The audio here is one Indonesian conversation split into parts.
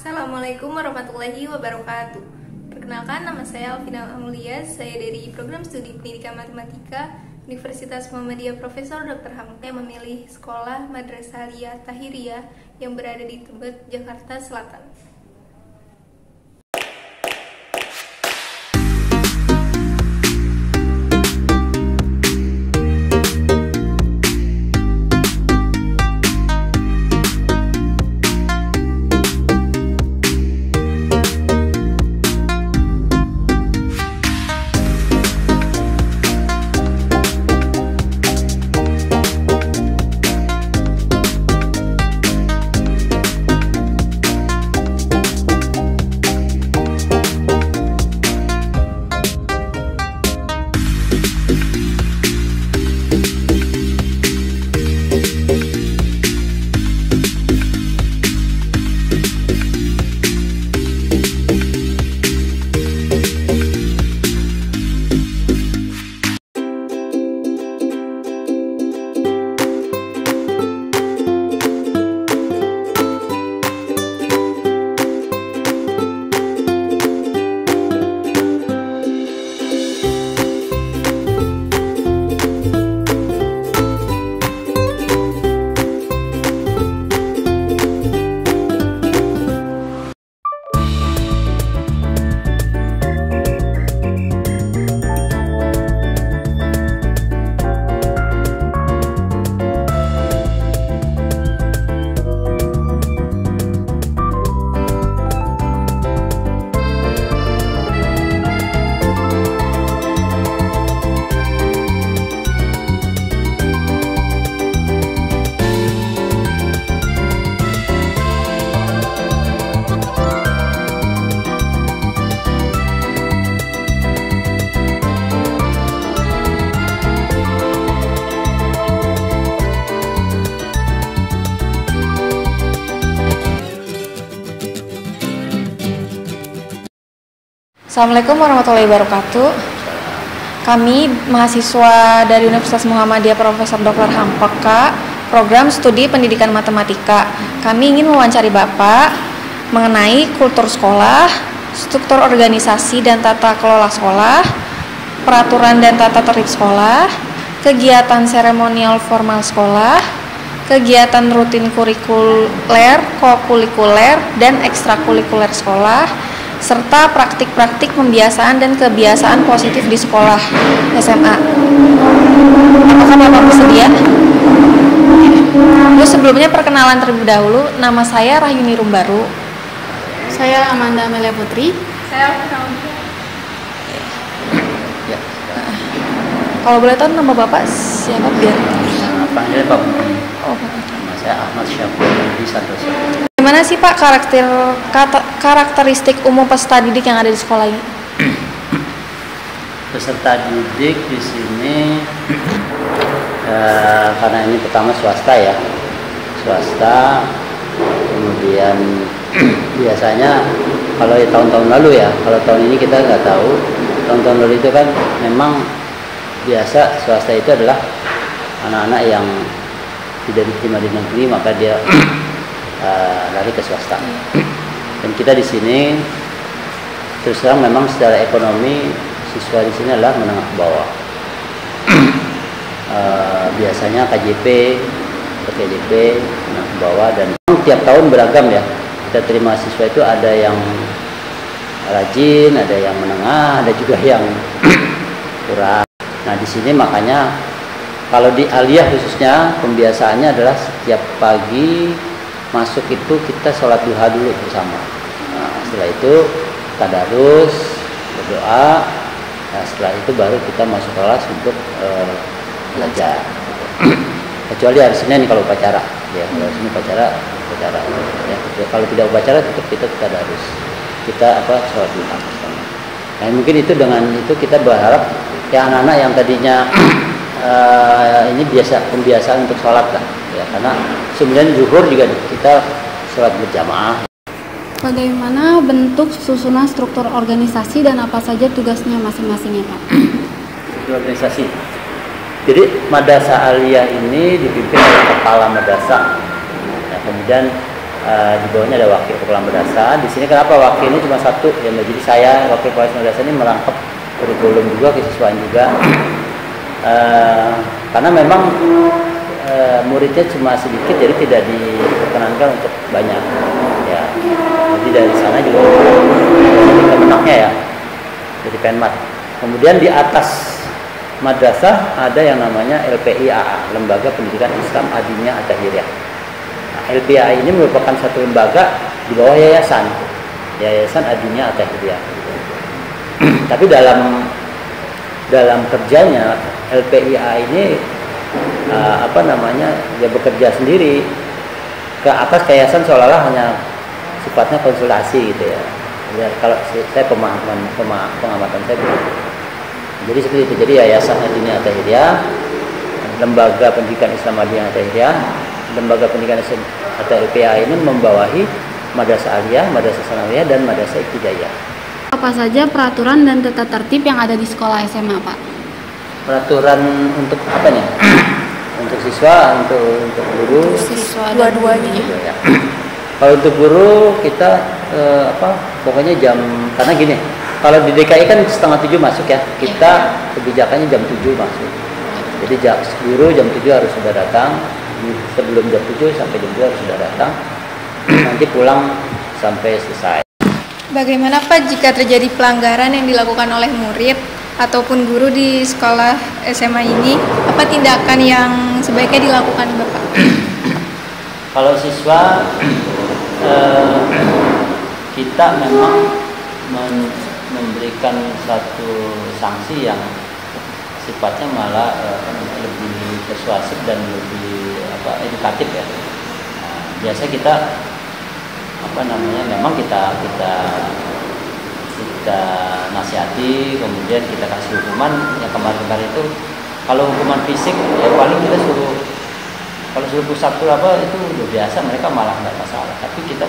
Assalamualaikum warahmatullahi wabarakatuh. Perkenalkan, nama saya Alvina Amulia. Saya dari Program Studi Pendidikan Matematika Universitas Muhammadiyah Profesor Dr. Hamka yang memilih sekolah Madrasah Aliyah Tahiriyah yang berada di Tebet, Jakarta Selatan. Assalamualaikum warahmatullahi wabarakatuh. Kami mahasiswa dari Universitas Muhammadiyah Profesor Dr. Hamka, Program Studi Pendidikan Matematika. Kami ingin mewawancari Bapak mengenai kultur sekolah, struktur organisasi dan tata kelola sekolah, peraturan dan tata tertib sekolah, kegiatan seremonial formal sekolah, kegiatan rutin kurikuler, kokurikuler, dan ekstrakurikuler sekolah, serta praktik-praktik pembiasaan dan kebiasaan positif di sekolah SMA. Apakah Bapak bersedia? Terus sebelumnya perkenalan terlebih dahulu, nama saya Rahyuni Rumbaru. Saya Amanda Amelia Putri. Saya Alvina. Kalau boleh tahu nama Bapak siapa biar? Panggil Pak. Oh, Bapak. Nama saya Ahmad Syafruddin Santoso. Gimana sih Pak karakteristik umum peserta didik yang ada di sekolah ini? Peserta didik di sini karena ini pertama swasta ya, kemudian biasanya kalau ya tahun-tahun lalu ya, kalau tahun ini kita nggak tahu. Tahun-tahun lalu itu kan memang biasa swasta itu adalah anak-anak yang tidak diterima di negeri, maka dia lari ke swasta. Dan kita di sini terus terang memang secara ekonomi siswa di sini adalah menengah ke bawah. Biasanya KJP menengah ke bawah, dan tiap tahun beragam ya. Kita terima siswa itu ada yang rajin, ada yang menengah, ada juga yang kurang. Nah di sini makanya kalau di Aliyah khususnya pembiasaannya adalah setiap pagi masuk itu kita sholat duha dulu bersama. Nah, setelah itu tadarus, berdoa. Nah, setelah itu baru kita masuk kelas untuk belajar. Kecuali hari Senin kalau upacara, ya kalau hari Senin upacara. Ya, kalau tidak upacara tetap kita tadarus. Kita sholat duha bersama. Nah, mungkin itu dengan itu kita berharap ya anak-anak yang tadinya ini pembiasaan untuk sholat lah. Ya, karena sebenarnya zuhur juga kita sholat berjamaah. Bagaimana bentuk susunan struktur organisasi dan apa saja tugasnya masing-masingnya, Pak? Organisasi. Jadi Madrasah Aliyah ini dipimpin oleh kepala madrasah. Nah, kemudian Di bawahnya ada wakil kepala madrasah. Di sini kenapa wakil ini cuma satu? Ya, jadi saya wakil kepala madrasah ini merangkap kurikulum juga, kesiswaan juga. Karena memang muridnya cuma sedikit, jadi tidak diperkenankan untuk banyak. Ya, jadi dari sana juga kemenangnya ya, jadi penmat. Kemudian di atas madrasah ada yang namanya LPIAA, Lembaga Pendidikan Islam Adiniyah At-Tahiriyah. LPA ini merupakan satu lembaga di bawah yayasan Adiniyah At-Tahiriyah. Tapi dalam kerjanya LPIA ini dia bekerja sendiri ke atas yayasan, seolah-olah hanya sifatnya konsultasi gitu ya. Kalau saya pengamatan saya begitu. Jadi seperti itu. Jadi yayasan Adiniyah At-Tahiriyah, Lembaga Pendidikan Islam Adiniyah At-Tahiriyah, Lembaga Pendidikan Islam atau LPA ini membawahi Madrasah Aliyah, Madrasah Sanawiyah, dan Madrasah Ibtidaiyah. Apa saja peraturan dan tata tertib yang ada di sekolah SMA, Pak? Peraturan untuk apa nih? Untuk siswa, untuk guru? Siswa dua-duanya. Ya. Kalau untuk guru kita pokoknya karena gini, kalau di DKI kan 6:30 masuk ya, kita kebijakannya jam 7 masuk. Jadi guru jam 7 harus sudah datang. Sebelum jam 7 sampai jam 2 sudah datang, nanti pulang sampai selesai. Bagaimana Pak jika terjadi pelanggaran yang dilakukan oleh murid ataupun guru di sekolah SMA ini? Apa tindakan yang sebaiknya dilakukan Bapak? Kalau siswa, kita memang memberikan satu sanksi yang sifatnya malah lebih persuasif dan lebih edukatif ya. Biasa kita memang kita nasihati, kemudian kita kasih hukuman. Yang kemarin itu kalau hukuman fisik ya paling kita kalau suruh push up itu udah biasa, mereka malah nggak masalah. Tapi kita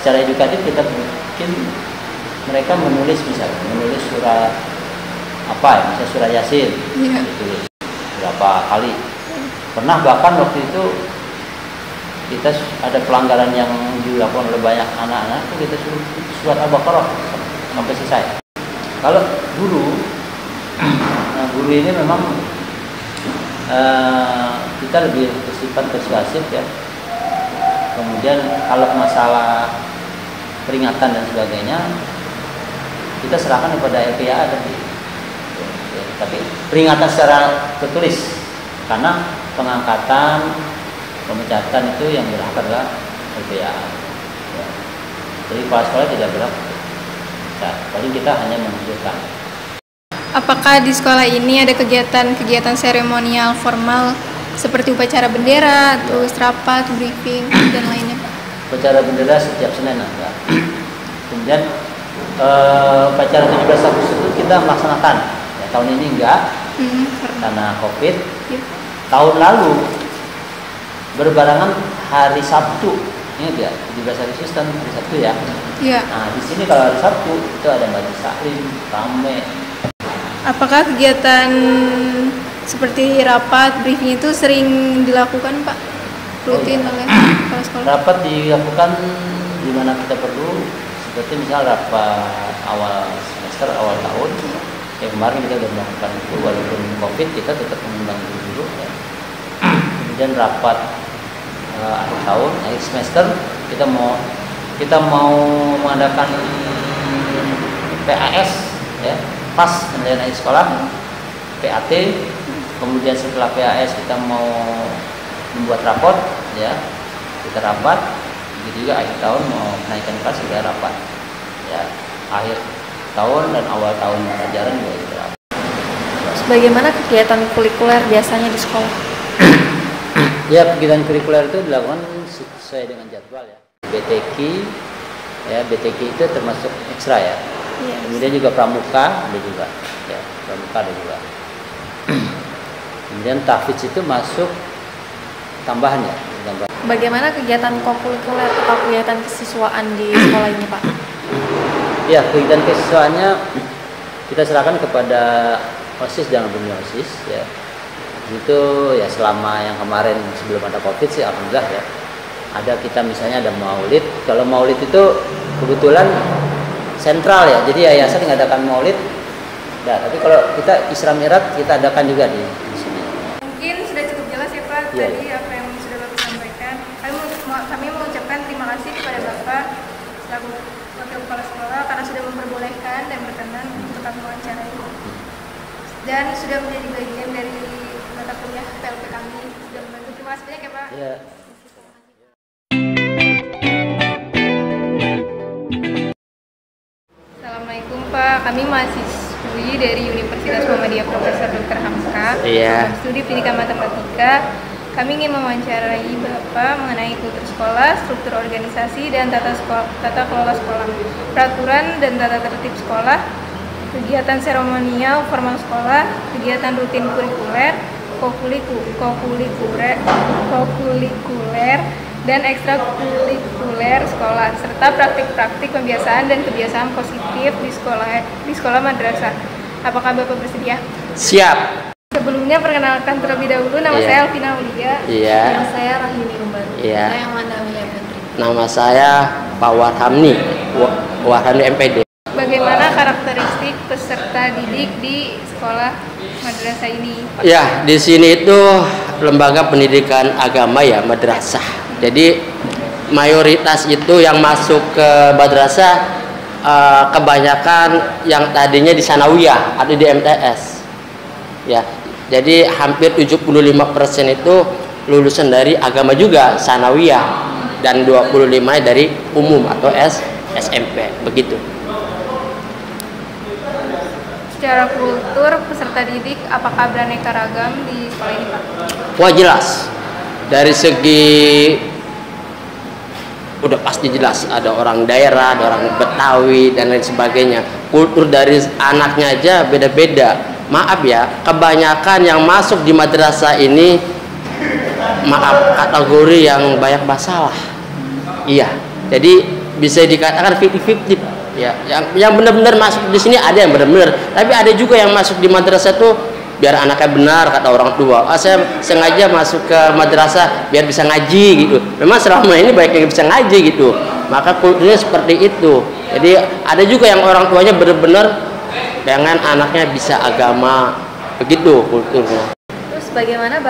secara edukatif kita bikin mereka menulis surat misalnya surah Yasin, ditulis berapa kali. Pernah bahkan waktu itu kita ada pelanggaran yang dilakukan oleh banyak anak-anak, itu kita suruh surat Al-Baqarah sampai selesai. Kalau guru ini memang kita lebih bersifat persuasif ya. Kemudian kalau masalah peringatan dan sebagainya, kita serahkan kepada LPA tapi peringatan secara tertulis, karena pengangkatan, pemecatan itu yang berhak adalah LPA. Ya. Jadi kepala sekolah tidak berhak. Paling kita hanya menunjukkan. Apakah di sekolah ini ada kegiatan seremonial formal seperti upacara bendera, terus rapat, briefing, dan lainnya Pak? Upacara bendera setiap Senin ada. Kemudian upacara 17 Agustus itu kita melaksanakan. Tahun ini enggak, karena COVID. Tahun lalu berbarengan hari Sabtu, ini dia 17 Agustus kan hari Sabtu ya. Iya. Nah di sini kalau hari Sabtu itu ada majelis taklim, rame. Apakah kegiatan seperti rapat, briefing itu sering dilakukan Pak? Rutin oleh kepala sekolah? Rapat dilakukan di mana kita perlu, seperti misal rapat awal semester, awal tahun. Ya kemarin kita sudah melakukan itu, walaupun COVID kita tetap mengundang dulu ya. Kemudian rapat akhir tahun, akhir semester kita mau mengadakan PAS ya, pas penilaian akhir sekolah, PAT. Kemudian setelah PAS kita mau membuat raport ya, kita rapat. Begitu juga akhir tahun mau menaikkan kelas juga rapat ya, akhir tahun dan awal tahun pelajaran juga itu rapat. Bagaimana kegiatan kurikuler biasanya di sekolah? Ya, kegiatan kurikuler itu dilakukan sesuai dengan jadwal ya. BTQ itu termasuk ekstra ya. Yes. Kemudian juga pramuka ada juga ya, pramuka ada juga. Kemudian tahfidz itu masuk tambahan ya. Bagaimana kegiatan kokurikuler atau kegiatan kesiswaan di sekolah ini Pak? Ya, kegiatan kesiswaannya kita serahkan kepada OSIS dan alumni OSIS ya. Itu ya selama yang kemarin sebelum ada COVID sih alhamdulillah ya. ada kita misalnya ada maulid. Kalau maulid itu kebetulan sentral ya, jadi yayasan mengadakan maulid. Nah, tapi kalau kita Isra Mi'raj kita adakan juga di sini. Mungkin sudah cukup jelas ya Pak tadi apa yang sudah Bapak sampaikan. Kami mengucapkan terima kasih kepada Bapak selaku Wakil Kepala Sekolah karena sudah memperbolehkan dan berkenan untuk kami wawancarai dan sudah menjadi bagian dari mata kuliah PLP kami. Sudah membantu. Terima kasih banyak ya Pak. Ya. Assalamualaikum Pak, kami mahasiswi dari Universitas Muhammadiyah Profesor Dr. Hamka, studi pendidikan matematika. Kami ingin mewawancarai Bapak mengenai kultur sekolah, struktur organisasi, dan tata kelola sekolah, peraturan dan tata tertib sekolah, kegiatan seremonial formal sekolah, kegiatan rutin kurikuler, kokulikuler, dan ekstrakurikuler sekolah, serta praktik-praktik pembiasaan dan kebiasaan positif di sekolah madrasah. Apakah Bapak bersedia? Siap. Sebelumnya perkenalkan terlebih dahulu, nama saya Alvina Aulia. Nama saya Rahimi Umbar. Saya Amanda Amelia Putri. Nama saya Pak Warhamni MPD. Bagaimana karakteristik peserta didik di sekolah madrasah ini? Ya, di sini itu lembaga pendidikan agama ya, madrasah. Jadi mayoritas itu yang masuk ke madrasah kebanyakan yang tadinya di sanawiyah atau di MTS. Ya, jadi hampir 75% itu lulusan dari agama juga sanawiyah dan 25 dari umum atau SMP begitu. Secara kultur peserta didik apakah beraneka ragam di sekolah ini Pak? Wah, jelas. Dari segi udah pasti jelas, ada orang daerah, ada orang Betawi dan lain sebagainya. Kultur dari anaknya aja beda-beda. Maaf ya, kebanyakan yang masuk di madrasah ini kategori yang banyak masalah. Iya, jadi bisa dikatakan 50-50 ya. Yang benar-benar masuk di sini ada yang benar-benar, tapi ada juga yang masuk di madrasah tuh biar anaknya benar kata orang tua. Saya sengaja masuk ke madrasah biar bisa ngaji gitu. Memang selama ini banyak yang bisa ngaji gitu. Maka kulturnya seperti itu. Jadi ada juga yang orang tuanya benar-benar dengan anaknya bisa agama, begitu kulturnya. Terus bagaimana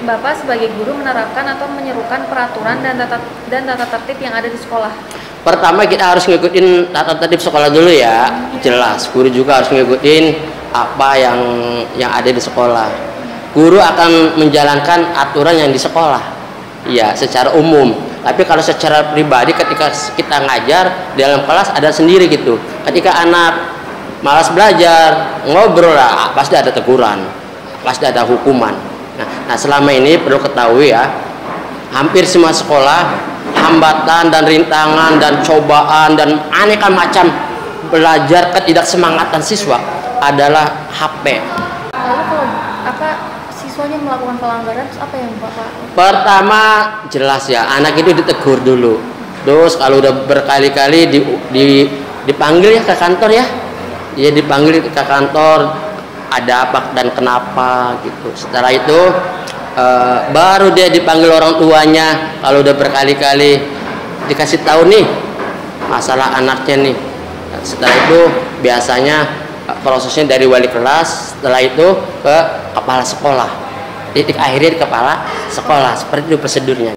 Bapak sebagai guru menerapkan atau menyerukan peraturan dan tata tertib yang ada di sekolah? Pertama kita harus ngikutin tata tertib sekolah dulu ya, jelas. Guru juga harus ngikutin apa yang ada di sekolah. Guru akan menjalankan aturan yang di sekolah, ya secara umum. Tapi kalau secara pribadi ketika kita ngajar dalam kelas ada sendiri gitu. Ketika anak malas belajar, ngobrol lah, pasti ada teguran, pasti ada hukuman. Nah, selama ini perlu ketahui ya, hampir semua sekolah hambatan dan rintangan dan cobaan dan aneka macam belajar ketidaksemangatan siswa adalah HP. Lalu kalau siswanya melakukan pelanggaran, terus apa yang Bapak? Pertama jelas ya, anak itu ditegur dulu. Terus kalau udah berkali-kali dipanggil ya ke kantor ya. Dia dipanggil ke kantor, ada apa dan kenapa gitu. Setelah itu baru dia dipanggil orang tuanya. Kalau udah berkali-kali dikasih tahu nih masalah anaknya nih. Setelah itu biasanya prosesnya dari wali kelas, setelah itu ke kepala sekolah. Titik akhirnya di kepala sekolah. Seperti itu prosedurnya.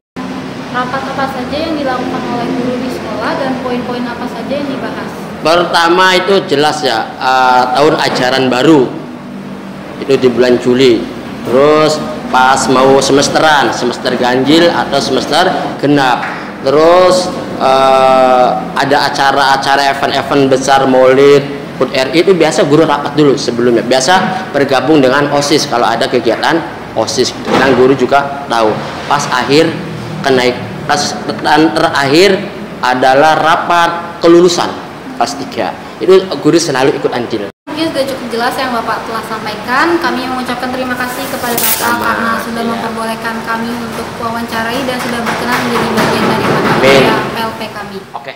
Rapat apa saja yang dilakukan oleh guru di sekolah dan poin-poin apa saja yang dibahas? Pertama itu jelas ya, tahun ajaran baru itu di bulan Juli. Terus pas mau semesteran, semester ganjil atau semester genap. Terus ada acara-acara event-event besar maulid, HUT RI itu biasa guru rapat dulu sebelumnya. Biasa bergabung dengan OSIS kalau ada kegiatan OSIS. Dan guru juga tahu. Pas akhir dan terakhir adalah rapat kelulusan kelas 3. Itu guru selalu ikut andil. Mungkin sudah cukup jelas yang Bapak telah sampaikan. Kami mengucapkan terima kasih kepada Bapak karena sudah memperbolehkan kami untuk wawancarai dan sudah berkenan menjadi bagian dari mata kuliah PLP kami. Oke.